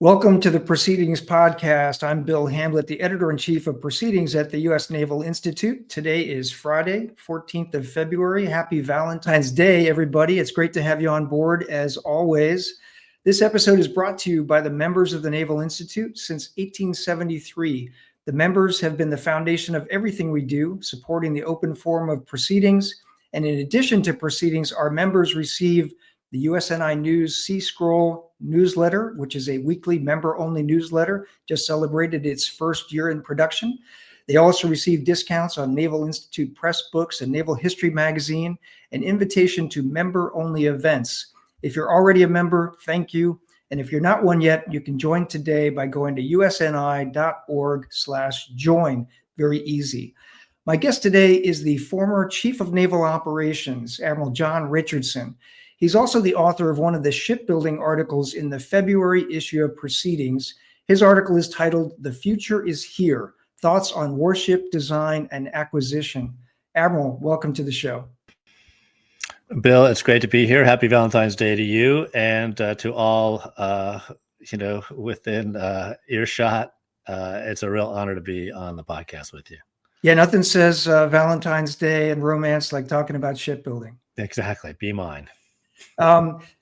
Welcome to the Proceedings podcast. I'm Bill Hamlet, the editor-in-chief of Proceedings at the U.S. Naval Institute. Today is Friday, 14th of February. Happy Valentine's Day, everybody. It's great to have you on board, as always. This episode is brought to you by the members of the Naval Institute since 1873. The members have been the foundation of everything we do, supporting the open forum of Proceedings. And in addition to Proceedings, our members receive the USNI News C-Scroll newsletter, which is a weekly member-only newsletter, just celebrated its first year in production. They also receive discounts on Naval Institute press books and Naval History magazine, an invitation to member-only events. If you're already a member, thank you. And if you're not one yet, you can join today by going to usni.org/join. Very easy. My guest today is the former Chief of Naval Operations, Admiral John Richardson. He's also the author of one of the shipbuilding articles in the February issue of Proceedings. His article is titled, "The Future is Here, Thoughts on Warship Design and Acquisition." Admiral, welcome to the show. Bill, it's great to be here. Happy Valentine's Day to you and to all, within earshot. It's a real honor to be on the podcast with you. Yeah, nothing says Valentine's Day and romance like talking about shipbuilding. Exactly. Be mine.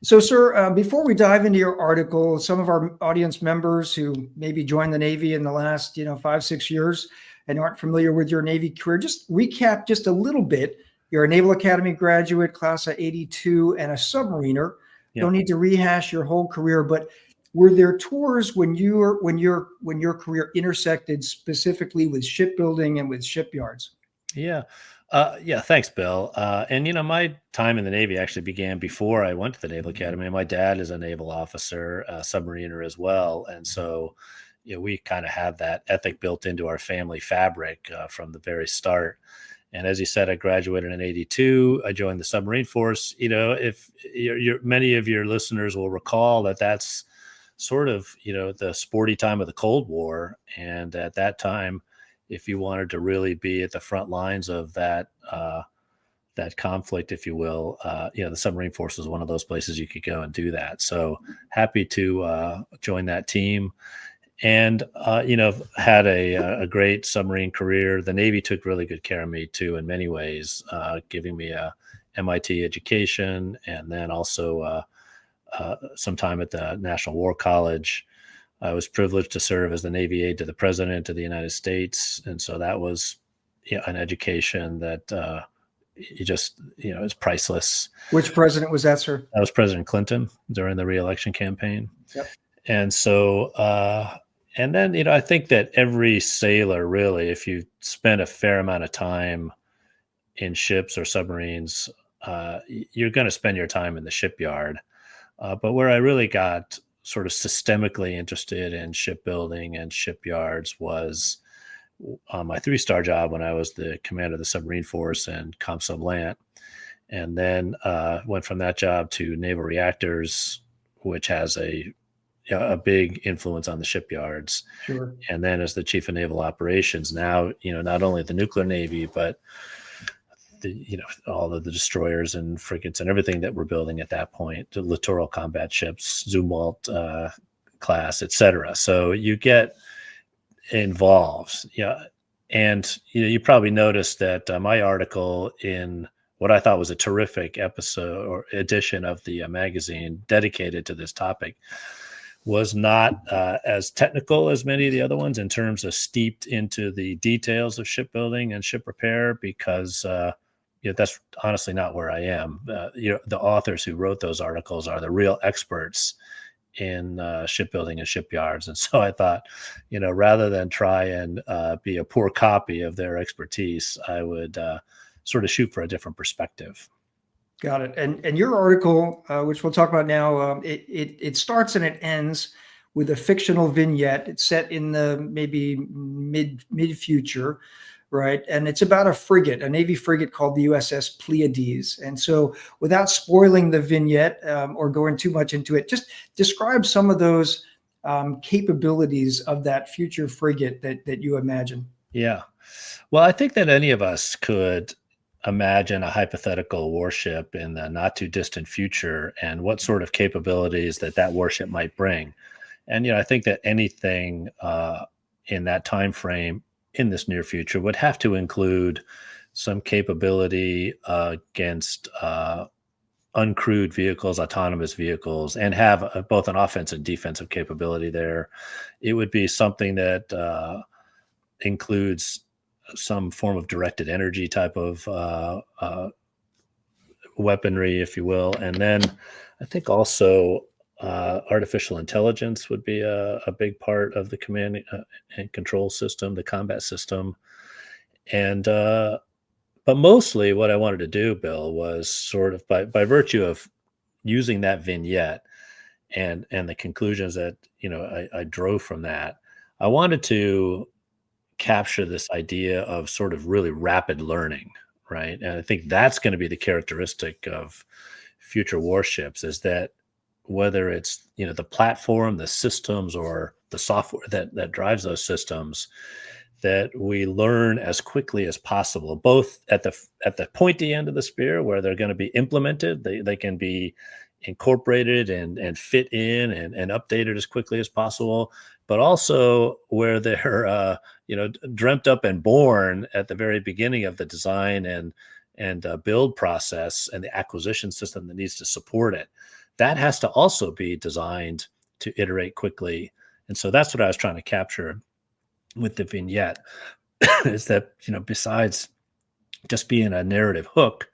Sir, before we dive into your article, some of our audience members who maybe joined the Navy in the last, 5-6 years and aren't familiar with your Navy career, just recap just a little bit. You're a Naval Academy graduate, class of '82, and a submariner. Yep. Don't need to rehash your whole career, but were there tours when your career intersected specifically with shipbuilding and with shipyards? Yeah. Thanks, Bill. And my time in the Navy actually began before I went to the Naval Academy. My dad is a naval officer, a submariner as well. And so, we kind of have that ethic built into our family fabric from the very start. And as you said, I graduated in '82. I joined the submarine force. If many of your listeners will recall that—that's sort of, the sporty time of the Cold War. And at that time, if you wanted to really be at the front lines of that conflict, if you will, the submarine force was one of those places you could go and do that. So happy to join that team, and had a great submarine career. The Navy took really good care of me too, in many ways, giving me a MIT education, and then also some time at the National War College. I was privileged to serve as the Navy aide to the President of the United States. And so that was an education that is priceless. Which president was that, sir? That was President Clinton during the re-election campaign. Yep. And so, and then, I think that every sailor, really, if you spend a fair amount of time in ships or submarines, you're going to spend your time in the shipyard. But where I really got sort of systemically interested in shipbuilding and shipyards was on my 3-star job when I was the commander of the submarine force and ComSubLant, and then went from that job to Naval Reactors, which has a big influence on the shipyards. Sure. And then as the chief of naval operations, now not only the nuclear Navy, but all of the destroyers and frigates and everything that we're building at that point, the littoral combat ships, Zumwalt class, et cetera. So you get involved. And you probably noticed that my article in what I thought was a terrific episode or edition of the magazine dedicated to this topic was not as technical as many of the other ones in terms of steeped into the details of shipbuilding and ship repair, because that's honestly not where I am. The authors who wrote those articles are the real experts in shipbuilding and shipyards. And so I thought, rather than try and be a poor copy of their expertise, I would sort of shoot for a different perspective. Got it. And your article, which we'll talk about now, it starts and it ends with a fictional vignette. It's set in the maybe mid future. Right. And it's about a frigate, a Navy frigate called the USS Pleiades. And so without spoiling the vignette or going too much into it, just describe some of those capabilities of that future frigate that you imagine. Yeah. Well, I think that any of us could imagine a hypothetical warship in the not too distant future and what sort of capabilities that warship might bring. And I think that anything in that time frame in this near future would have to include some capability against uncrewed vehicles, autonomous vehicles, and have both an offensive and defensive capability there. It would be something that includes some form of directed energy type of weaponry, if you will. And then I think also artificial intelligence would be a big part of the command and control system, the combat system. And but mostly what I wanted to do, Bill, was sort of by virtue of using that vignette and the conclusions that I drove from that, I wanted to capture this idea of sort of really rapid learning, right? And I think that's going to be the characteristic of future warships, is that whether it's the platform, the systems, or the software that drives those systems, that we learn as quickly as possible, both at the pointy end of the spear where they're going to be implemented, they can be incorporated and fit in and updated as quickly as possible, but also where they're dreamt up and born at the very beginning of the design and build process and the acquisition system that needs to support it. That has to also be designed to iterate quickly. And so that's what I was trying to capture with the vignette, is that, besides just being a narrative hook,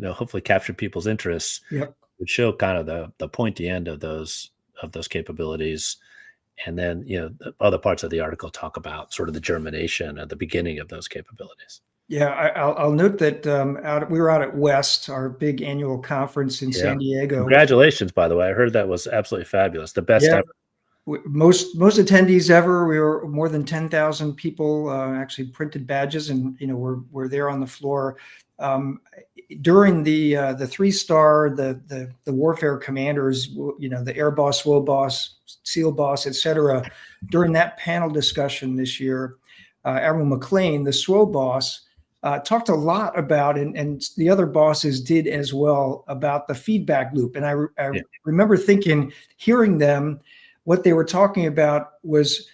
hopefully capture people's interests. Yep. Would show kind of the pointy end of those capabilities. And then, the other parts of the article talk about sort of the germination at the beginning of those capabilities. Yeah, I'll note that we were out at West, our big annual conference in San Diego. Congratulations, by the way. I heard that was absolutely fabulous. The best ever. Most attendees ever. We were more than 10,000 people actually printed badges, and we're there on the floor. During the 3-star, the warfare commanders, the Air Boss, SWO Boss, SEAL Boss, etc. During that panel discussion this year, Admiral McLean, the SWO Boss, talked a lot about, and the other bosses did as well, about the feedback loop. And I remember hearing them, what they were talking about was,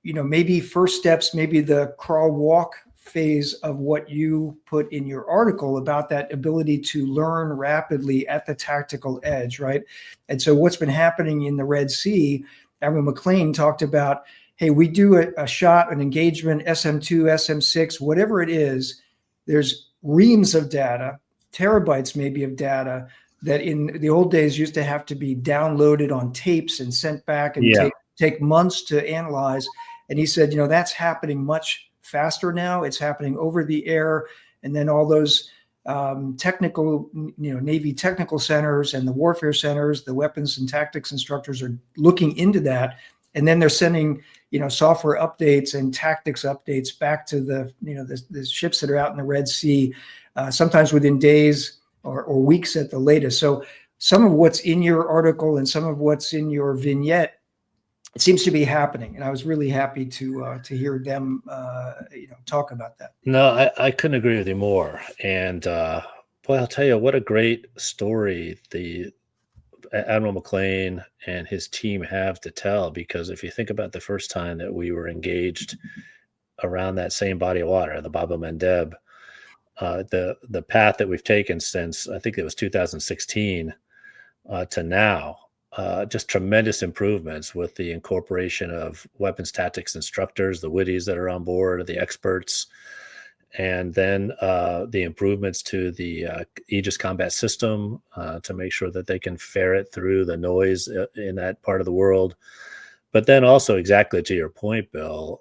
maybe first steps, maybe the crawl walk phase of what you put in your article about that ability to learn rapidly at the tactical edge, right? And so what's been happening in the Red Sea, Admiral McLean talked about, hey, we do a shot, an engagement, SM2, SM6, whatever it is, there's reams of data, terabytes maybe of data, that in the old days used to have to be downloaded on tapes and sent back and take months to analyze. And he said, that's happening much faster now. It's happening over the air. And then all those technical, Navy technical centers and the warfare centers, the weapons and tactics instructors are looking into that. And then they're sending, software updates and tactics updates back to the ships that are out in the Red Sea, sometimes within days or weeks at the latest. So some of what's in your article and some of what's in your vignette, it seems to be happening. And I was really happy to hear them, talk about that. No, I couldn't agree with you more. And boy, I'll tell you, what a great story the Admiral McLean and his team have to tell. Because if you think about the first time that we were engaged around that same body of water, the Bab el-Mandeb, the path that we've taken since, I think it was 2016 to now, just tremendous improvements with the incorporation of weapons tactics instructors, the witties that are on board, the experts, and then the improvements to the Aegis combat system to make sure that they can ferret through the noise in that part of the world. But then also, exactly to your point, Bill,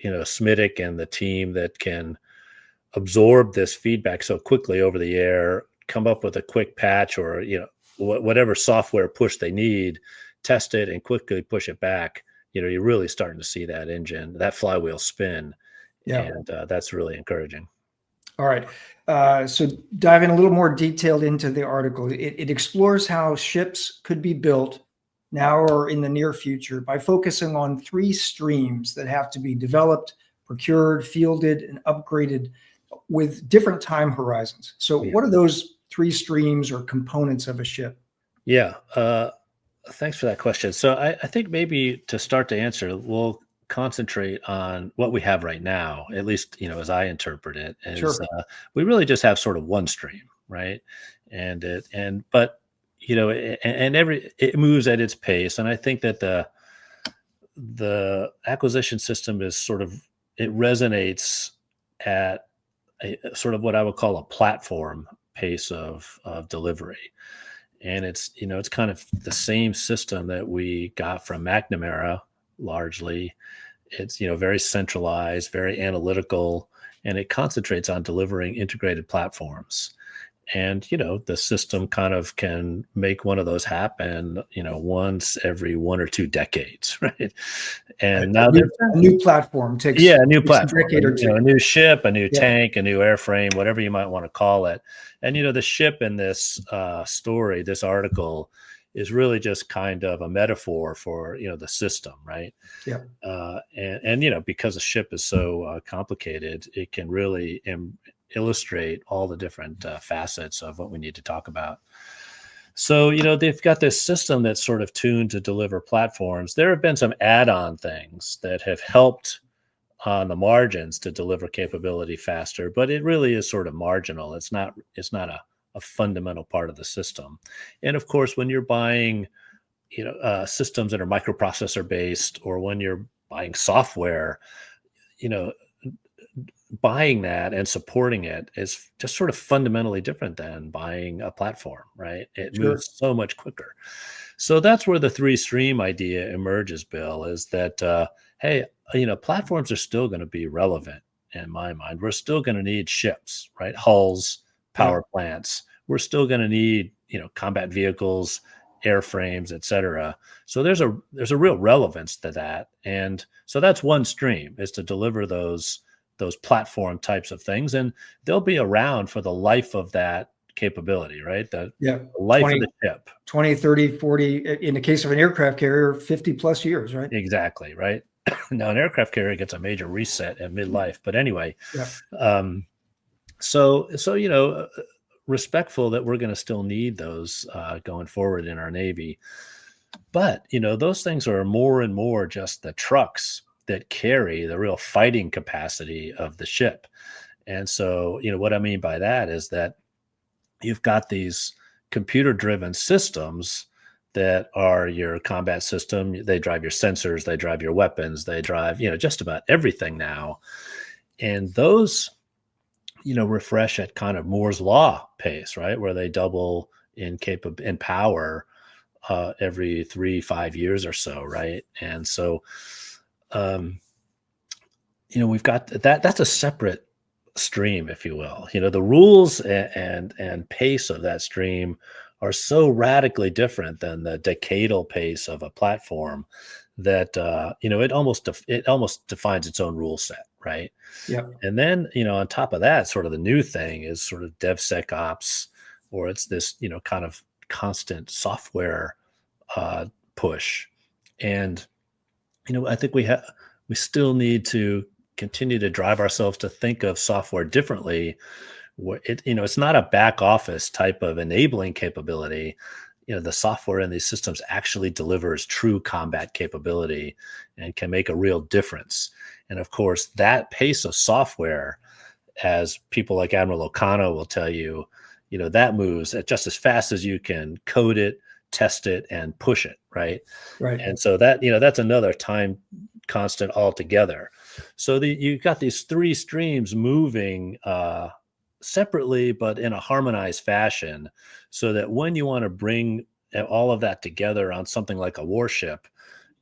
Smitic and the team that can absorb this feedback so quickly over the air, come up with a quick patch or, whatever software push they need, test it and quickly push it back. You're really starting to see that engine, that flywheel spin. Yeah. And that's really encouraging. All right. So dive in a little more detailed into the article. It explores how ships could be built now or in the near future by focusing on 3 streams that have to be developed, procured, fielded, and upgraded with different time horizons. So what are those 3 streams or components of a ship? Yeah. Thanks for that question. So I think maybe to start to answer, we'll concentrate on what we have right now, at least, as I interpret it, is Sure. we really just have sort of one stream, right? But, and it moves at its pace. And I think that the acquisition system is it resonates at a sort of what I would call a platform pace of delivery. And it's kind of the same system that we got from McNamara largely. It's very centralized, very analytical, and it concentrates on delivering integrated platforms. And the system kind of can make one of those happen once every 1 or 2 decades, right? And now they're A new platform yeah, a new takes a platform, decade or two. a new ship, a new Yeah. tank, a new airframe, whatever you might want to call it. And the ship in this story, this article, is really just kind of a metaphor for the system, right? Yeah. And because a ship is so complicated, it can really illustrate all the different facets of what we need to talk about. So, they've got this system that's sort of tuned to deliver platforms. There have been some add-on things that have helped on the margins to deliver capability faster, but it really is sort of marginal. It's not a fundamental part of the system. And of course, when you're buying, systems that are microprocessor based, or when you're buying software, you know, buying that and supporting it is just sort of fundamentally different than buying a platform, right? It Sure. moves so much quicker. So that's where the three stream idea emerges, Bill, is that, hey, platforms are still going to be relevant in my mind. We're still going to need ships, right? Hulls, Yeah. power plants. We're still going to need, combat vehicles, airframes, et cetera. So there's a real relevance to that. And so that's one stream, is to deliver those platform types of things, and they'll be around for the life of that capability, right? The Yeah. life of 20, the ship. 20, 30, 40, in the case of an aircraft carrier, 50 plus years, right? Exactly, right? Now, an aircraft carrier gets a major reset at midlife, but anyway, Yeah. um, so respectful that we're going to still need those going forward in our Navy. But, those things are more and more just the trucks that carry the real fighting capacity of the ship. And so, what I mean by that is that you've got these computer driven systems that are your combat system. They drive your sensors, they drive your weapons, they drive, just about everything now. And those, refresh at kind of Moore's law pace, right? Where they double in power every 3-5 years or so, right? And so, um, we've got that's a separate stream, if you will. The rules and pace of that stream are so radically different than the decadal pace of a platform that it almost defines its own rule set, right? Yeah. And then on top of that, sort of the new thing is sort of DevSecOps, or it's this kind of constant software uh, push. And I think we still need to continue to drive ourselves to think of software differently. It's not a back office type of enabling capability. The software in these systems actually delivers true combat capability and can make a real difference. And of course, that pace of software, as people like Admiral O'Connor will tell you, that moves at just as fast as you can code it, test it, and push it, right? Right. And so that's another time constant altogether. So you've got these three streams moving separately, but in a harmonized fashion, so that when you want to bring all of that together on something like a warship,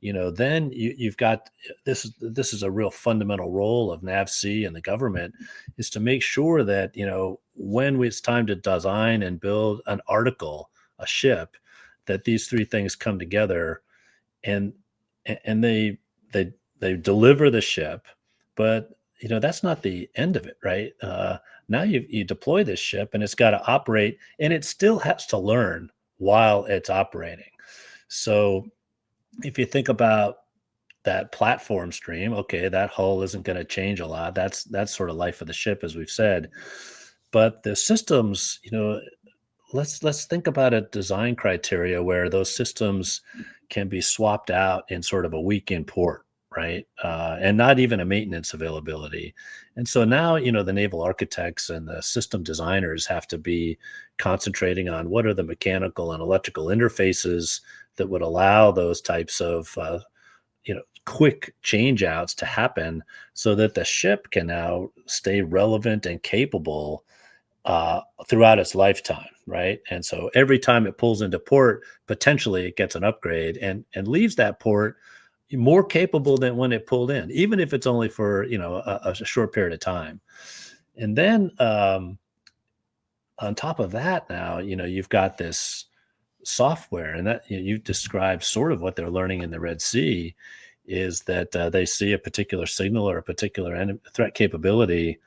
then you've got this. This is a real fundamental role of NAVC and the government, is to make sure that when it's time to design and build an article, a ship, that these three things come together, and they deliver the ship. But that's not the end of it, right? Now you deploy this ship, and it's got to operate, and it still has to learn while it's operating. So if you think about that platform stream, okay, that hull isn't going to change a lot. That's sort of life of the ship, as we've said. But the systems, let's think about a design criteria where those systems can be swapped out in sort of a week in port, right? And not even a maintenance availability. And so now, the naval architects and the system designers have to be concentrating on what are the mechanical and electrical interfaces that would allow those types of quick change outs to happen so that the ship can now stay relevant and capable throughout its lifetime, right? And so every time it pulls into port, potentially it gets an upgrade and leaves that port more capable than when it pulled in, even if it's only for a short period of time. And then on top of that, now you've got this software, and that you described sort of what they're learning in the Red Sea is that they see a particular signal or a particular threat capability.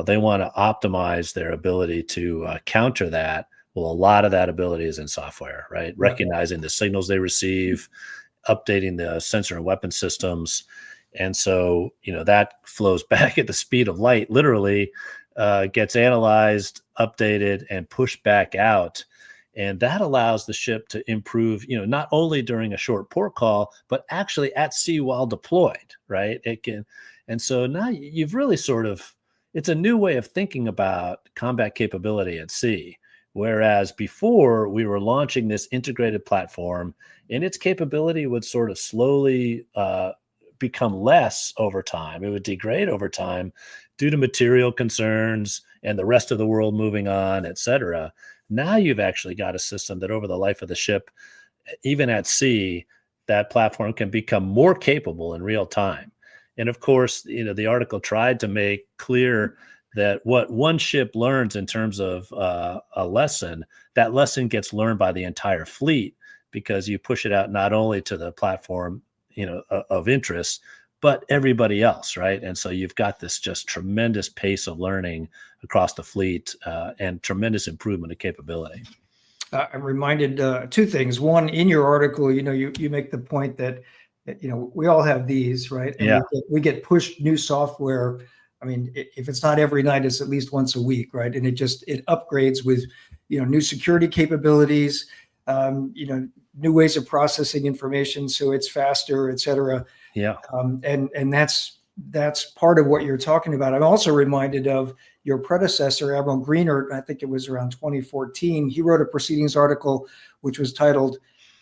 They want to optimize their ability to counter that. Well, a lot of that ability is in software, right? Recognizing the signals they receive, updating the sensor and weapon systems. And so, that flows back at the speed of light, literally gets analyzed, updated, and pushed back out. And that allows the ship to improve, not only during a short port call, but actually at sea while deployed, right? It can. And so now you've really it's a new way of thinking about combat capability at sea. Whereas before we were launching this integrated platform and its capability would sort of slowly become less over time. It would degrade over time due to material concerns and the rest of the world moving on, et cetera. Now you've actually got a system that over the life of the ship, even at sea, that platform can become more capable in real time. And of course, the article tried to make clear that what one ship learns in terms of a lesson, that lesson gets learned by the entire fleet because you push it out not only to the platform, of interest, but everybody else, right? And so you've got this just tremendous pace of learning across the fleet and tremendous improvement of capability. I'm reminded two things. One, in your article, you make the point that we all have these, right? And Yeah. we get pushed new software. I mean, if it's not every night, it's at least once a week, right? And it upgrades with new security capabilities, new ways of processing information, so it's faster, et cetera. Yeah. And that's part of what you're talking about. I'm also reminded of your predecessor, Admiral Greenert. I think it was around 2014. He wrote a Proceedings article which was titled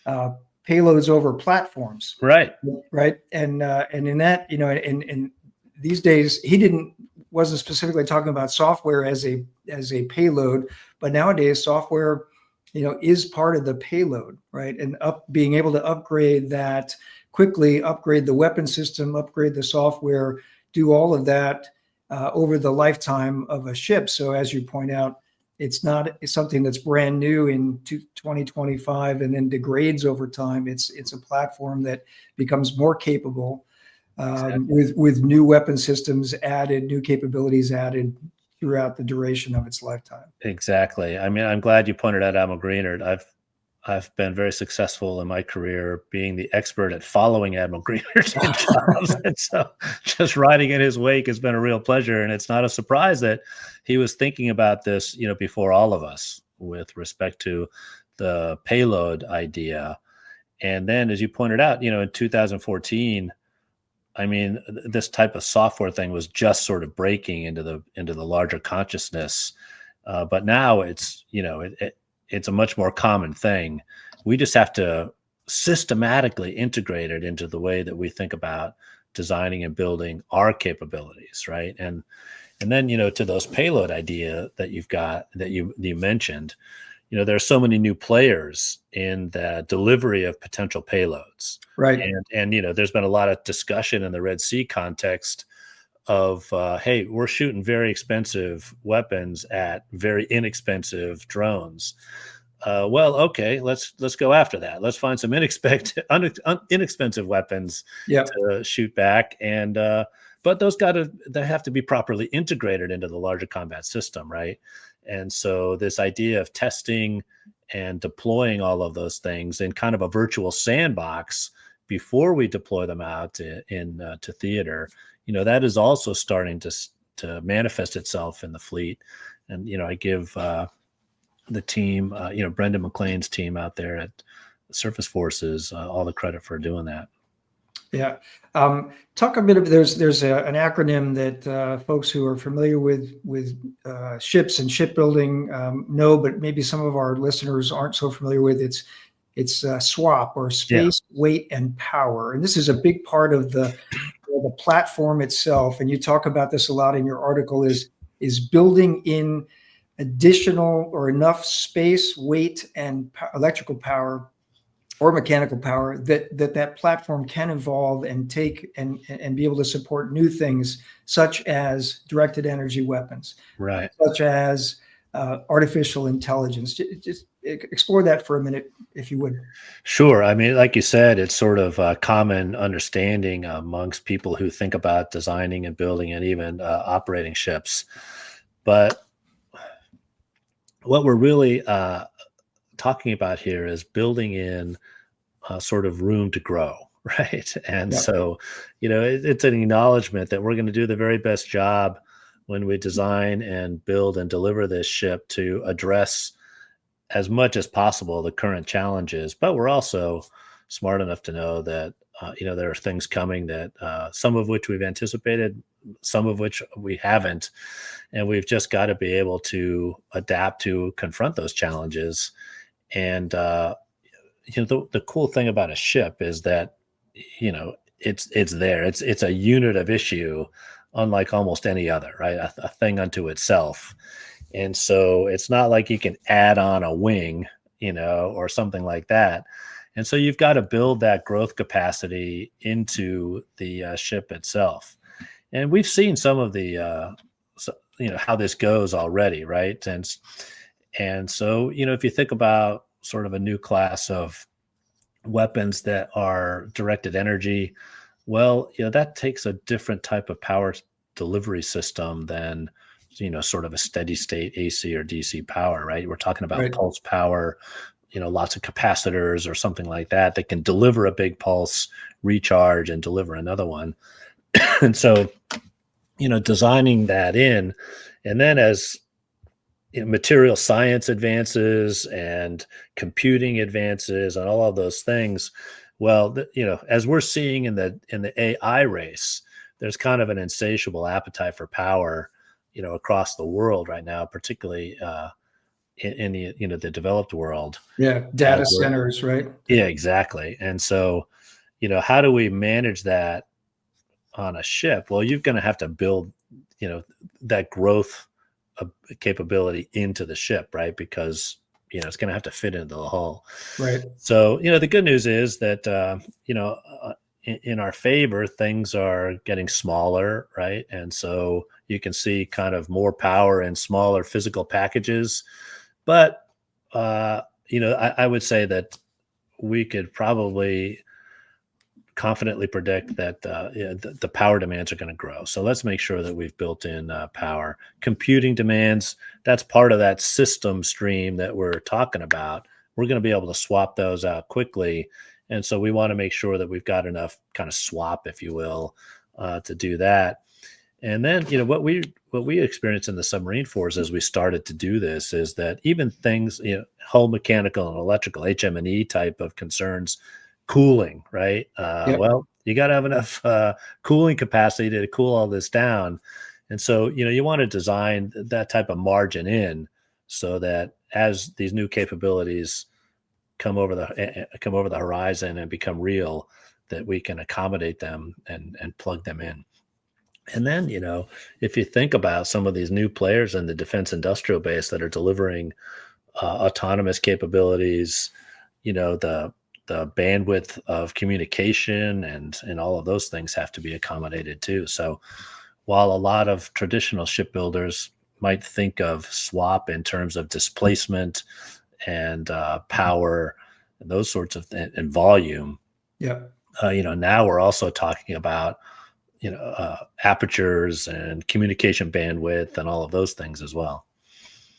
"Payloads Over Platforms." Right. Right. And in that, and these days he wasn't specifically talking about software as a payload, but nowadays software, is part of the payload, right? And being able to upgrade that quickly, upgrade the weapon system, upgrade the software, do all of that over the lifetime of a ship. So as you point out, it's something that's brand new in 2025 and then degrades over time. It's a platform that becomes more capable with new weapon systems added, new capabilities added throughout the duration of its lifetime. Exactly. I mean, I'm glad you pointed out Admiral Greenert. I've been very successful in my career being the expert at following Admiral Greenert in jobs. And so just riding in his wake has been a real pleasure. And it's not a surprise that he was thinking about this, before all of us with respect to the payload idea. And then, as you pointed out, in 2014, I mean, this type of software thing was just sort of breaking into the larger consciousness. But now it's, it's a much more common thing. We just have to systematically integrate it into the way that we think about designing and building our capabilities, right? And then, to those payload idea that you've got, that you mentioned, there are so many new players in the delivery of potential payloads. Right. And there's been a lot of discussion in the Red Sea context of, hey, we're shooting very expensive weapons at very inexpensive drones. Well, okay, let's go after that. Let's find some inexpensive weapons to shoot back. And but they have to be properly integrated into the larger combat system, right? And so this idea of testing and deploying all of those things in kind of a virtual sandbox before we deploy them out to theater, that is also starting to manifest itself in the fleet. And I give the team, Brendan McLean's team out there at Surface Forces, all the credit for doing that. Yeah. Talk a bit of, there's an acronym that folks who are familiar with ships and shipbuilding know, but maybe some of our listeners aren't so familiar with. It's SWAP, or space, weight, and power. And this is a big part of the platform itself. And you talk about this a lot in your article, is building in additional or enough space, weight, and electrical power or mechanical power that platform can evolve and take and be able to support new things, such as directed energy weapons, right? Such as artificial intelligence. Just explore that for a minute, if you would. Sure. I mean, like you said, it's sort of a common understanding amongst people who think about designing and building and even operating ships. But what we're really talking about here is building in sort of room to grow, right? And so, it's an acknowledgement that we're going to do the very best job when we design and build and deliver this ship to address as much as possible the current challenges. But we're also smart enough to know that there are things coming that some of which we've anticipated, some of which we haven't, and we've just got to be able to adapt to confront those challenges. And the cool thing about a ship is that it's there. It's a unit of issue, unlike almost any other, right? A thing unto itself. And so it's not like you can add on a wing, or something like that. And so you've got to build that growth capacity into the ship itself. And we've seen some of the, how this goes already, right? And so, if you think about sort of a new class of weapons that are directed energy, well, that takes a different type of power delivery system than sort of a steady state AC or DC power, right? We're talking about pulse power, lots of capacitors or something like that that can deliver a big pulse, recharge, and deliver another one. And so, designing that in, and then as material science advances and computing advances and all of those things, well, as we're seeing in the AI race, there's kind of an insatiable appetite for power, across the world right now, particularly in the developed world. Yeah, data centers, right? Yeah, exactly. And so, how do we manage that on a ship? Well, you're going to have to build, that growth capability into the ship, right? Because it's going to have to fit into the hull, right? So the good news is that in our favor, things are getting smaller, right? And so you can see kind of more power in smaller physical packages. But I would say that we could probably confidently predict that the power demands are going to grow. So let's make sure that we've built in power. Computing demands, that's part of that system stream that we're talking about. We're going to be able to swap those out quickly. And so we want to make sure that we've got enough kind of swap, if you will, to do that. And then, what we experienced in the submarine force as we started to do this is that even things, hull mechanical and electrical, HM&E type of concerns, cooling, right? Well, you got to have enough cooling capacity to cool all this down. And so, you want to design that type of margin in so that as these new capabilities come over the horizon and become real, that we can accommodate them and plug them in. And then, if you think about some of these new players in the defense industrial base that are delivering autonomous capabilities, the bandwidth of communication and all of those things have to be accommodated too. So while a lot of traditional shipbuilders might think of swap in terms of displacement and power and those sorts of things and volume, now we're also talking about apertures and communication bandwidth and all of those things as well.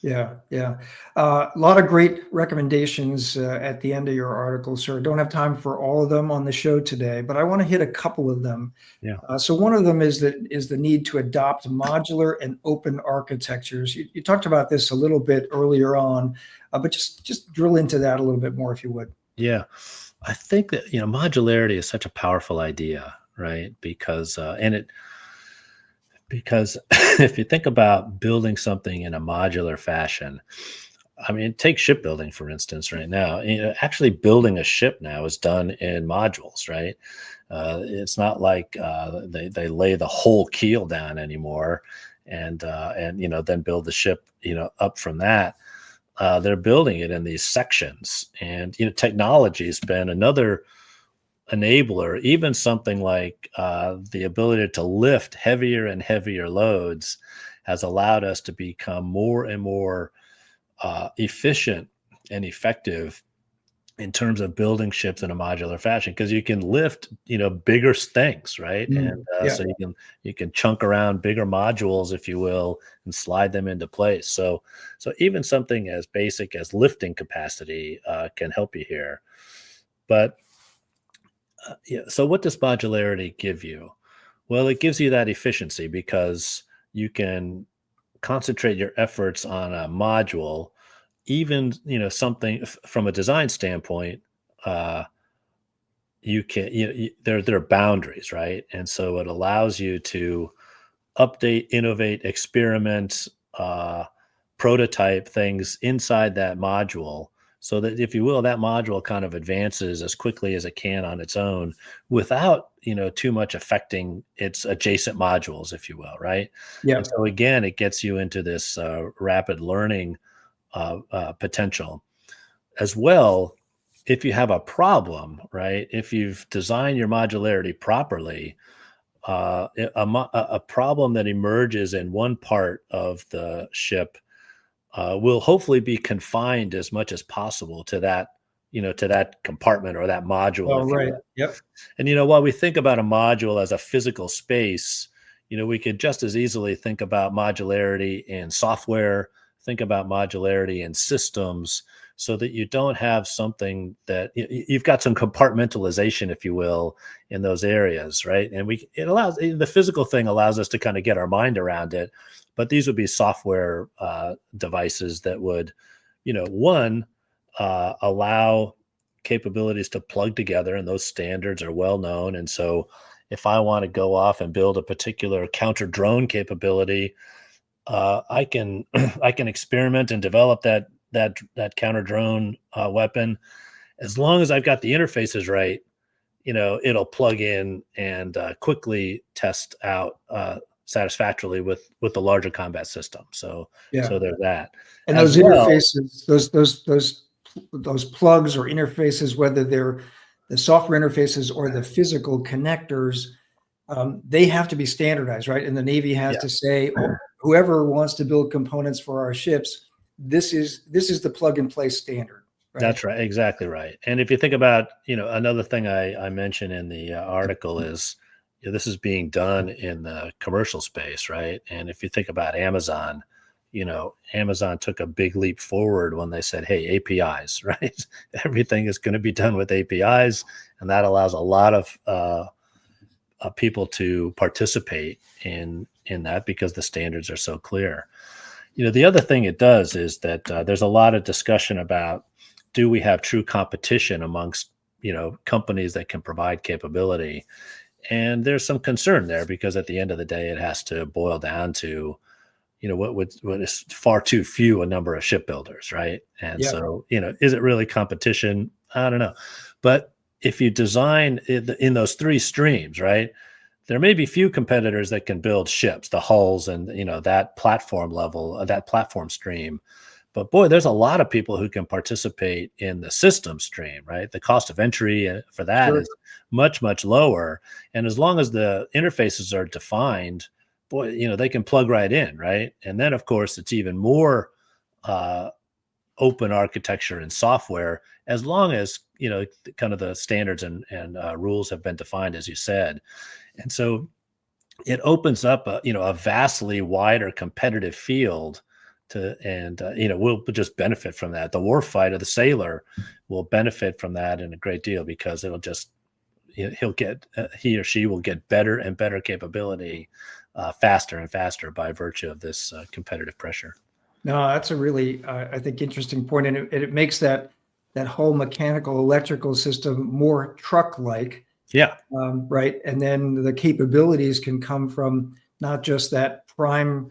Yeah, yeah. A lot of great recommendations at the end of your article, sir. Don't have time for all of them on the show today, but I want to hit a couple of them. Yeah. So one of them is the need to adopt modular and open architectures. You talked about this a little bit earlier on, but just drill into that a little bit more if you would. Yeah. I think that, modularity is such a powerful idea, right? Because if you think about building something in a modular fashion, I mean, take shipbuilding, for instance, right now. Actually building a ship now is done in modules, right? It's not like they lay the whole keel down anymore and then build the ship, up from that. They're building it in these sections. And, technology has been another enabler. Even something like the ability to lift heavier and heavier loads has allowed us to become more and more efficient and effective in terms of building ships in a modular fashion, because you can lift bigger things, right? And Yeah. so you can chunk around bigger modules, if you will, and slide them into place. So even something as basic as lifting capacity can help you here. But yeah, so what does modularity give you? Well, it gives you that efficiency because you can concentrate your efforts on a module. Even something from a design standpoint, uh you can there are boundaries, right? And so it allows you to update, innovate, experiment, uh prototype things inside that module, so that, if you will, that module kind of advances as quickly as it can on its own without too much affecting its adjacent modules, if you will, right? And Yeah. so again, it gets you into this rapid learning potential as well. If you have a problem, right? If you've designed your modularity properly, a problem that emerges in one part of the ship will hopefully be confined as much as possible to that compartment or that module, Oh, if you right. will. Yep. And while we think about a module as a physical space, we could just as easily think about modularity in software, think about modularity in systems, so that you don't have something that you've got some compartmentalization, if you will, in those areas, right? And the physical thing allows us to kind of get our mind around it, but these would be software devices that would, one, allow capabilities to plug together, and those standards are well known. And so if I want to go off and build a particular counter drone capability, I can I can experiment and develop that counter drone weapon. As long as I've got the interfaces right, it'll plug in and quickly test out satisfactorily with the larger combat system. So Yeah. there's that And as those well. interfaces, those plugs or interfaces, whether they're the software interfaces or the physical connectors, they have to be standardized, right? And the Navy has Yeah. to say, "Oh, whoever wants to build components for our ships, this is the plug and play standard," right? That's right, exactly right. And if you think about, another thing I mentioned in the article is, this is being done in the commercial space, right? And if you think about Amazon, Amazon took a big leap forward when they said, "Hey, APIs," right? Everything is going to be done with APIs, and that allows a lot of people to participate in that because the standards are so clear. The other thing it does is that there's a lot of discussion about, do we have true competition amongst companies that can provide capability? And there's some concern there, because at the end of the day, it has to boil down to what is far too few a number of shipbuilders, right? And Yeah, so is it really competition? I don't know. But if you design in those three streams, right, there may be few competitors that can build ships, the hulls, and that platform level, that platform stream. But boy, there's a lot of people who can participate in the system stream, right? The cost of entry for that sure. is much, much lower. And as long as the interfaces are defined, boy, they can plug right in, right? And then, of course, it's even more uh, open architecture and software, as long as kind of the standards and rules have been defined, as you said. And so it opens up a vastly wider competitive field we'll just benefit from that. The warfighter, the sailor, will benefit from that in a great deal, because it'll just he or she will get better and better capability faster and faster by virtue of this competitive pressure. No, that's a really, I think, interesting point, and it makes that whole mechanical electrical system more truck-like, Yeah, right? And then the capabilities can come from not just that prime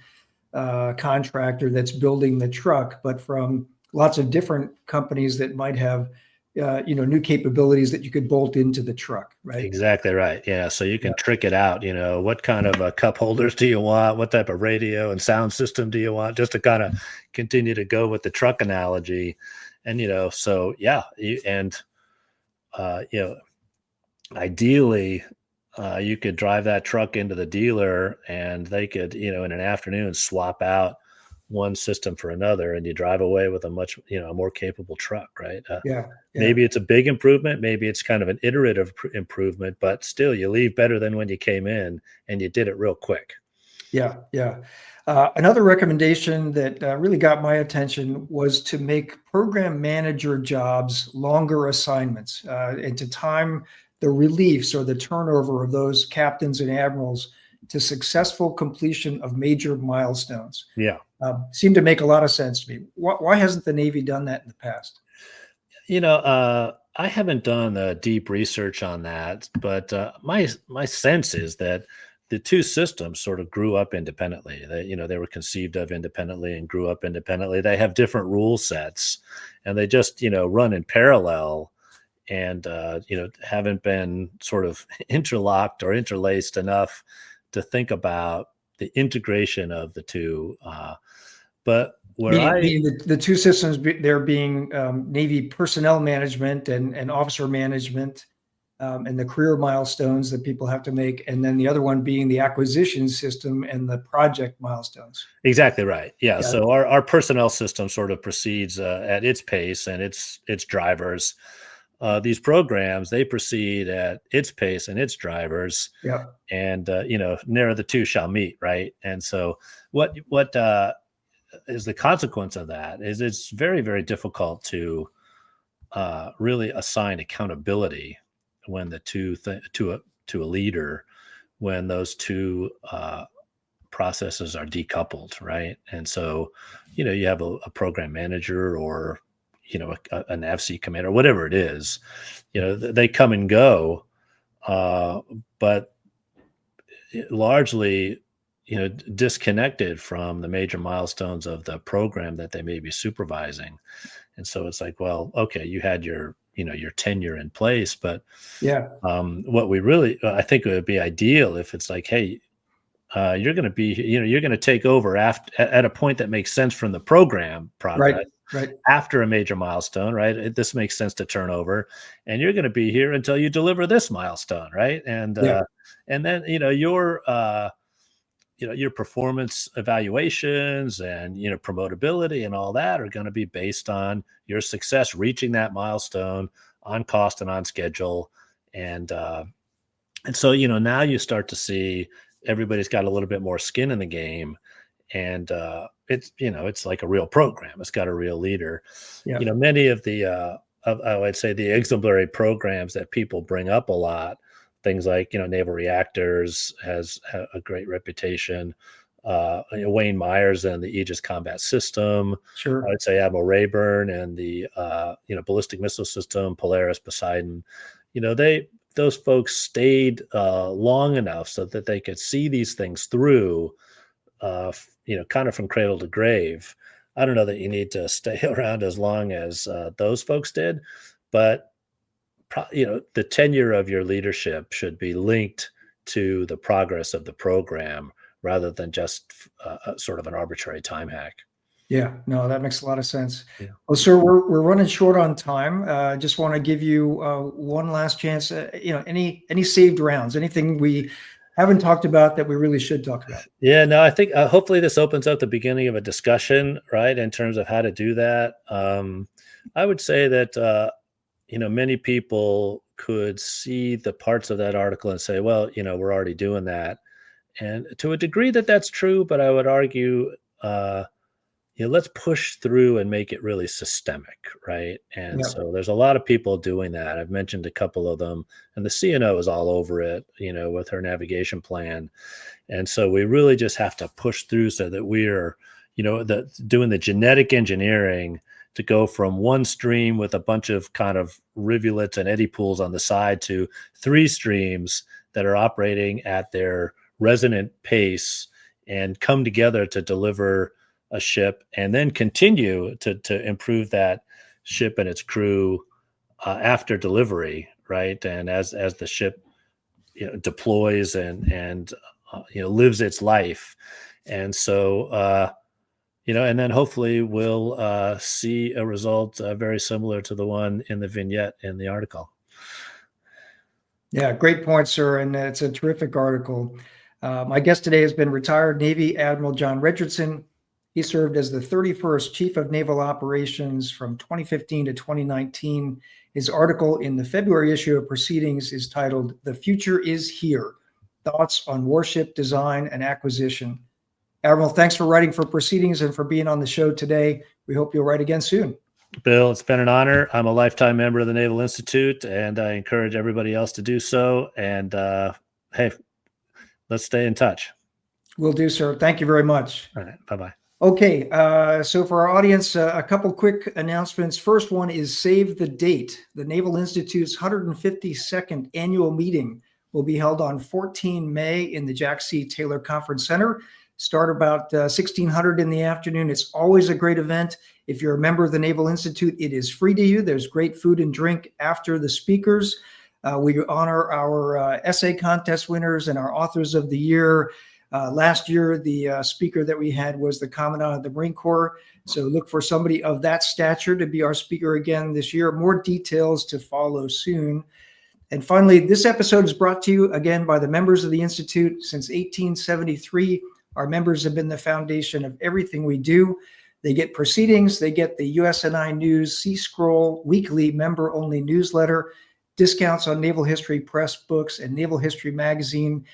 contractor that's building the truck, but from lots of different companies that might have, new capabilities that you could bolt into the truck, right? exactly right. Yeah, so you Yeah, can trick it out. What kind of cup holders do you want? What type of radio and sound system do you want? Just to kind of continue to go with the truck analogy, and so yeah, and uh, you know, ideally, you could drive that truck into the dealer, and they could, in an afternoon, swap out one system for another, and you drive away with a much, a more capable truck, right? yeah, yeah. Maybe it's a big improvement, maybe it's kind of an iterative improvement, but still, you leave better than when you came in, and you did it real quick. Yeah, yeah. Another recommendation that really got my attention was to make program manager jobs longer assignments, and to time the reliefs or the turnover of those captains and admirals to successful completion of major milestones. Yeah. Seemed to make a lot of sense to me. Why hasn't the Navy done that in the past? I haven't done deep research on that, but my sense is that the two systems sort of grew up independently. They were conceived of independently and grew up independently. They have different rule sets, and they just run in parallel, and haven't been sort of interlocked or interlaced enough to think about the integration of the two. But where I Meaning the two systems, there being Navy personnel management and officer management, and the career milestones that people have to make, and then the other one being the acquisition system and the project milestones. Exactly right. Yeah. Yeah, So our personnel system sort of proceeds at its pace and its drivers. These programs, they proceed at its pace and its drivers, yeah, and ne'er the two shall meet, right? And so what is the consequence of that is it's very, very difficult to really assign accountability when the to a leader, when those two processes are decoupled, right? And so, you have a program manager, or a NAVSEA commander, whatever it is. They come and go, but largely, disconnected from the major milestones of the program that they may be supervising. And so it's like, well, okay, you had your tenure in place, but yeah, what we really, I think it would be ideal if it's like, hey, you're going to be, you're going to take over at a point that makes sense from the program right, progress right. after a major milestone, right? This makes sense to turn over, and you're going to be here until you deliver this milestone, right? Yeah, And then your performance evaluations and promotability and all that are going to be based on your success reaching that milestone on cost and on schedule. And uh and so now you start to see everybody's got a little bit more skin in the game, and it's like a real program. It's got a real leader. yeah, Many of the I would say the exemplary programs that people bring up a lot, things like Naval Reactors has a great reputation. Wayne Myers and the Aegis Combat System. I sure. would say Admiral Rayburn and the ballistic missile system, Polaris, Poseidon. Those folks stayed long enough so that they could see these things through, kind of from cradle to grave. I don't know that you need to stay around as long as those folks did, but the tenure of your leadership should be linked to the progress of the program, rather than just sort of an arbitrary time hack. Yeah, no, that makes a lot of sense. Yeah. Well, sir, we're running short on time. Just want to give you one last chance. Any saved rounds, anything we haven't talked about that we really should talk about? Yeah, no, I think hopefully this opens up the beginning of a discussion, right, in terms of how to do that. I would say that many people could see the parts of that article and say, well, we're already doing that, and to a degree that's true. But I would argue, let's push through and make it really systemic, right? And Yeah. so there's a lot of people doing that. I've mentioned a couple of them, and the CNO is all over it, with her navigation plan. And so we really just have to push through so that we're, doing the genetic engineering to go from one stream with a bunch of kind of rivulets and eddy pools on the side to 3 streams that are operating at their resonant pace and come together to deliver a ship, and then continue to improve that ship and its crew after delivery, right? And as the ship deploys and lives its life. And so and then hopefully we'll see a result very similar to the one in the vignette in the article. Yeah, great point, sir. And it's a terrific article. My guest today has been retired Navy Admiral John Richardson. He served as the 31st Chief of Naval Operations from 2015 to 2019. His article in the February issue of Proceedings is titled "The Future is Here: Thoughts on Warship Design and Acquisition." Admiral, thanks for writing for Proceedings and for being on the show today. We hope you'll write again soon. Bill, it's been an honor. I'm a lifetime member of the Naval Institute, and I encourage everybody else to do so. And hey, let's stay in touch. Will do, sir. Thank you very much. All right. Bye-bye. Okay, so for our audience, a couple quick announcements. First one is save the date. The Naval Institute's 152nd annual meeting will be held on 14 May in the Jack C. Taylor Conference Center. Start about 1600 in the afternoon. It's always a great event. If you're a member of the Naval Institute, it is free to you. There's great food and drink after the speakers. We honor our essay contest winners and our authors of the year. Last year, the speaker that we had was the Commandant of the Marine Corps. So look for somebody of that stature to be our speaker again this year. More details to follow soon. And finally, this episode is brought to you again by the members of the Institute. Since 1873, our members have been the foundation of everything we do. They get Proceedings, they get the USNI News C-Scroll weekly member-only newsletter, discounts on Naval History Press books and Naval History Magazine,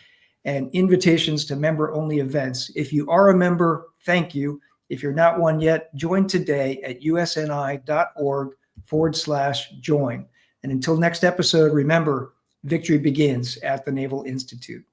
and invitations to member-only events. If you are a member, thank you. If you're not one yet, join today at usni.org/join. And until next episode, remember, victory begins at the Naval Institute.